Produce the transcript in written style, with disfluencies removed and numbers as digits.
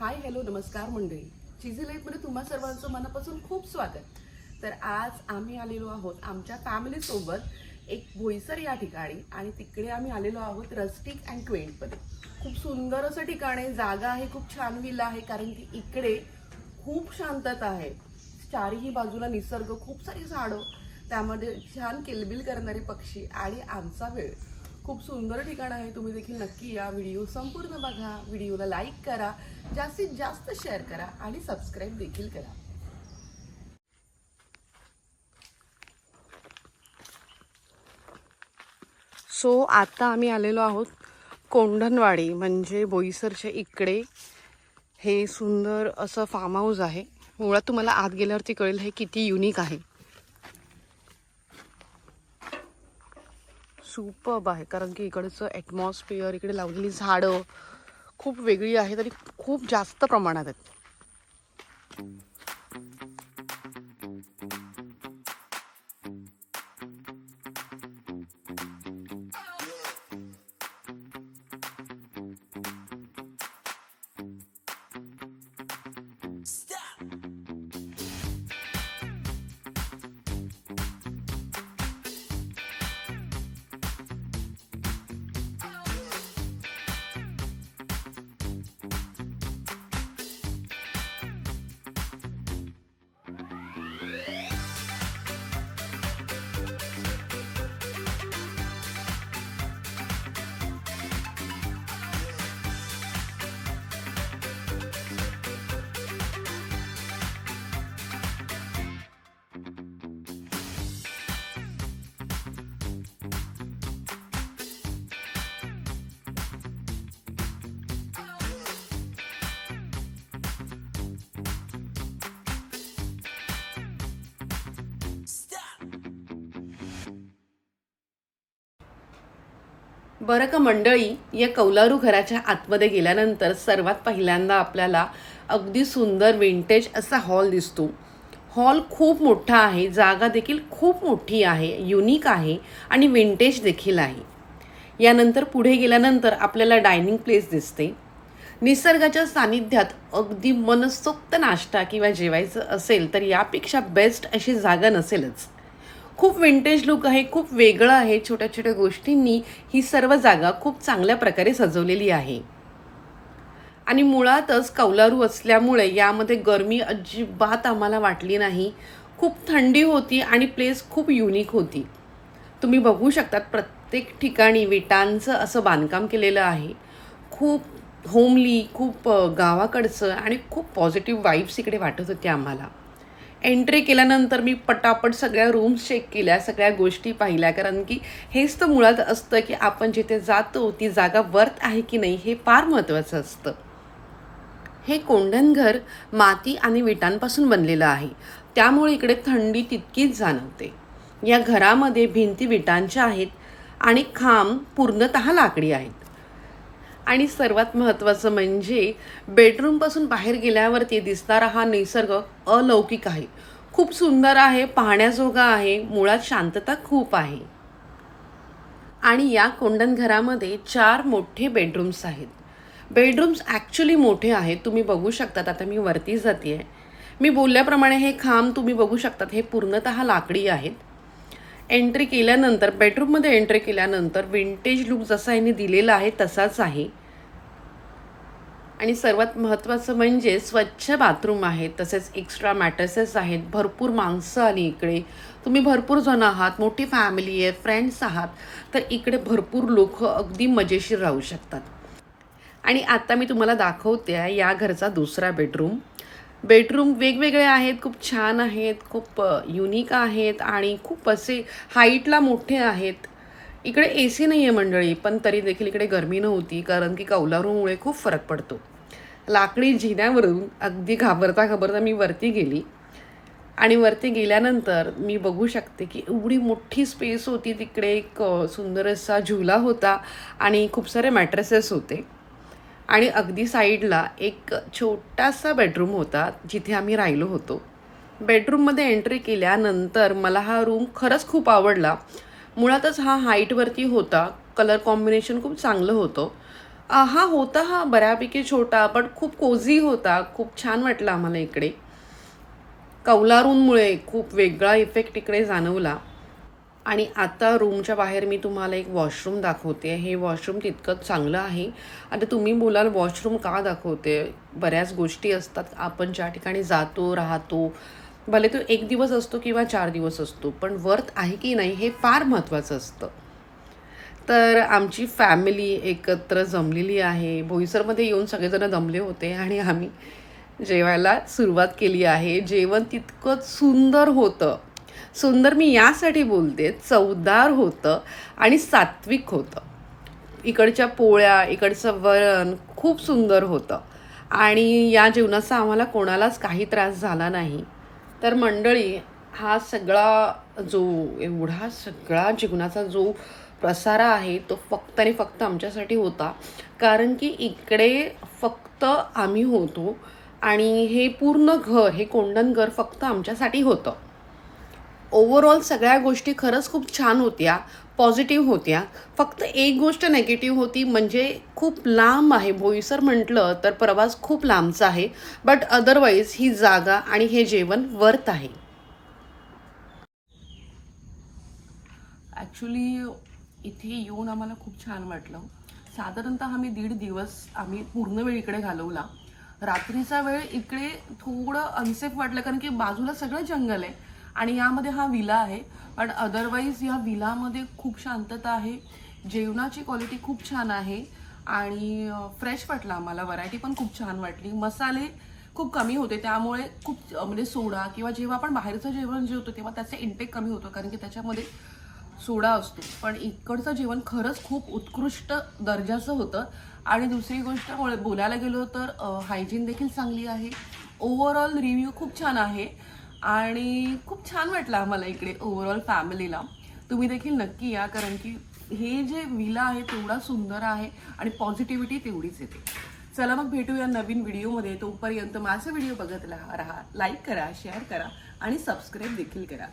Hi hello नमस्कार मंडळी, चीझी लाईफमध्ये तुम्हा सर्वांचं मनापासून खूप स्वागत. तर आज आम्ही आलेलो आहोत आमच्या फॅमिलीसोबत एक बोईसर या ठिकाणी, आणि तिकडे आम्ही आलेलो आहोत रस्टिक अँड क्वेंटमध्ये. खूप सुंदर असं ठिकाण आहे, जागा आहे, खूप छान विला आहे, कारण की इकडे खूप शांतता आहे. चारही बाजूला निसर्ग, खूप सारी झाडं, त्यामध्ये छान किलबिल करणारे पक्षी आणि आमचा वेळ. खूप सुंदर ठिकाण आहे. तुम्ही देखील नक्की या, व्हिडिओ संपूर्ण बघा, व्हिडिओला लाईक करा, जास्तीत जास्त शेअर करा आणि सबस्क्राईब देखील करा. सो आता आम्ही आलेलो आहोत कोंढणवाडी, म्हणजे बोईसरच्या इकडे. हे सुंदर असं फार्म हाऊस आहे. मुळात तुम्हाला आत गेल्यावरती कळेल हे किती युनिक आहे. सुपर्ब आहे, कारण की इकडचं ॲटमॉस्फिअर, इकडे लावलेली झाडं खूप वेगळी आहेत आणि खूप जास्त प्रमाणात आहेत. बरं का मंडळी, या कौलारू घराच्या आतमध्ये गेल्यानंतर सर्वात पहिल्यांदा आपल्याला अगदी सुंदर विंटेज असा हॉल दिसतो. हॉल खूप मोठा आहे, जागा देखील खूप मोठी आहे, युनिक आहे आणि विंटेज देखील आहे. यानंतर पुढे गेल्यानंतर आपल्याला डायनिंग प्लेस दिसते. निसर्गाच्या सानिध्यात अगदी मनसोक्त नाश्ता किंवा जेवायचं असेल तर यापेक्षा बेस्ट अशी जागा नसेलच. खूप विंटेज लुक आहे, खूप वेगळं आहे. छोट्या छोट्या गोष्टींनी ही सर्व जागा खूप चांगल्या प्रकारे सजवलेली आहे. आणि मुळातच कौलारू असल्यामुळे यामध्ये गरमी अजिबात आम्हाला वाटली नाही. खूप थंडी होती आणि प्लेस खूप युनिक होती. तुम्ही बघू शकतात प्रत्येक ठिकाणी विटांचं असं बांधकाम केलेलं आहे. खूप होमली, खूप गावाकडचं आणि खूप पॉझिटिव्ह वाईब्स इकडे वाटत होते आम्हाला. एंट्री केल्यानंतर मी पटापट सगळ्या रूम्स चेक केल्या, सगळ्या गोष्टी पाहिल्या, कारण की हेच तर मुळात असतं की आपण जिथे जातो ती जागा वर्थ आहे की नाही हे फार महत्त्वाचं असतं. हे कोंढणघर माती आणि विटांपासून बनलेलं आहे, त्यामुळे इकडे थंडी तितकीच जाणवते. या घरामध्ये भिंती विटांच्या आहेत आणि खांब पूर्णतः लाकडी आहेत. आणि सर्वात महत्त्वाचं म्हणजे बेडरूमपासून बाहेर गेल्यावरती दिसणारा हा निसर्ग अलौकिक आहे. खूप सुंदर आहे, पाहण्याजोगा आहे, मुळात शांतता खूप आहे. आणि या कोंढण घरामध्ये 4 मोठे बेडरूम्स आहेत. बेडरूम्स ॲक्च्युली मोठे आहेत, तुम्ही बघू शकतात. आता मी वरती जाते आहे. मी बोलल्याप्रमाणे हे खांब तुम्ही बघू शकतात, हे पूर्णतः लाकडी आहेत. एंट्री केल्यानंतर, बेडरूममध्ये एंट्री केल्यानंतर विंटेज लुक जसा यांनी दिलेला आहे तसाच आहे. आणि सर्वात महत्त्वाचं म्हणजे स्वच्छ बाथरूम आहेत, तसेच एक्स्ट्रा मॅट्रेसेस आहेत. भरपूर माणसं आली इकडे, तुम्ही भरपूर जण आहात, मोठी फॅमिली आहे, फ्रेंड्स आहात, तर इकडे भरपूर लोक अगदी मजेशीर राहू शकतात. आणि आता मी तुम्हाला दाखवते आहे या घरचा दुसरा बेडरूम. बेडरूम वेगवेगळे आहेत, खूप छान आहेत, खूप युनिक आहेत आणि खूप असे हाईटला मोठे आहेत. इकडे AC नाही आहे मंडळी, पण तरी देखील इकडे गरमी नव्हती, कारण की कौलारूमुळे खूप फरक पडतो. लाकडी जिन्यावरून अगदी घाबरता घाबरता मी वरती गेली. आणि वरती गेल्यानंतर मी बघू शकते की एवढी मोठी स्पेस होती. तिकडे एक सुंदर असा झुला होता आणि खूप सारे मॅट्रेसेस होते. आणि अगदी साईडला एक छोटासा बेडरूम होता, जिथे आम्ही राहिलो होतो. बेडरूममध्ये एंट्री केल्यानंतर मला हा रूम खरंच खूप आवडला. मुळातच हा हाईटवरती होता, कलर कॉम्बिनेशन खूप चांगलं होतं. हा होता, हा बऱ्यापैकी छोटा पण खूप कोझी होता. खूप छान वाटलं आम्हाला इकडे. कौलारूंमुळे खूप वेगळा इफेक्ट इकडे जाणवला. आणि आता रूमच्या बाहेर मी तुम्हाला एक वॉशरूम दाखवते. हे वॉशरूम तितकंच चांगलं आहे. आता तुम्ही बोलाल वॉशरूम का दाखवते? बऱ्याच गोष्टी असतात. आपण ज्या ठिकाणी जातो, राहतो, भले तो 1 दिवस असतो किंवा 4 दिवस असतो, पण वर्थ आहे की नाही हे फार महत्त्वाचं असतं. तर आमची फॅमिली एकत्र जमलेली आहे. बोईसरमध्ये येऊन सगळेजण जमले होते आणि आम्ही जेवायला सुरुवात केली आहे. जेवण तितकंच सुंदर होतं. सुंदर मी यासाठी बोलते, चवदार होतं आणि सात्विक होतं. इकडच्या पोळ्या, इकडचं वरण खूप सुंदर होतं आणि या जेवणाचा आम्हाला कोणालाच काही त्रास झाला नाही. तर मंडळी, हा सगळा जो एवढा सगळा जीवनाचा जो प्रसारा आहे तो फक्त आणि फक्त आमच्यासाठी होता. कारण की इकडे फक्त आम्ही होतो आणि हे पूर्ण घर, हे कोंडण घर फक्त आमच्यासाठी होतं. ओव्हरऑल सगळ्या गोष्टी खरंच खूप छान होत्या, पॉझिटिव्ह होत्या. फक्त एक गोष्ट नेगेटिव्ह होती, म्हणजे खूप लांब आहे. बोईसर म्हटलं तर प्रवास खूप लांबचा आहे. बट अदरवाईज ही जागा आणि हे जेवण वर्थ आहे. ॲक्च्युली इथे येऊन आम्हाला खूप छान वाटलं. साधारणतः आम्ही 1.5 दिवस आम्ही पूर्ण वेळ इकडे घालवला. रात्रीचा वेळ इकडे थोडं अनसेफ वाटलं, कारण की बाजूला सगळं जंगल आहे आणि यामध्ये हा विला आहे. पण अदरवाईज या विलामध्ये खूप शांतता आहे. जेवणाची क्वालिटी खूप छान आहे आणि फ्रेश वाटलं आम्हाला. व्हरायटी पण खूप छान वाटली. मसाले खूप कमी होते, त्यामुळे खूप म्हणजे सोडा किंवा जेव्हा आपण बाहेरचं जेवण जेवतो तेव्हा त्याचे इंटेक कमी होतो, कारण की त्याच्यामध्ये सोडा असतो. पण इकडचं जेवण खरंच खूप उत्कृष्ट दर्जाचं होतं. आणि दुसरी गोष्ट बोलायला गेलो तर हायजीन देखील चांगली आहे. ओव्हरऑल रिव्ह्यू खूप छान आहे आणि खूप छान वाटलं आम्हाला इकडे ओव्हरऑल फॅमिलीला. तुम्ही देखील नक्की या, कारण की हे जे विला आहे तेवढा सुंदर आहे आणि पॉझिटिव्हिटी तेवढीच येते. चला मग भेटूया नवीन व्हिडिओमध्ये. तोपर्यंत माझा व्हिडिओ बघत राहा. लाईक करा, शेअर करा आणि सबस्क्राईब देखील करा.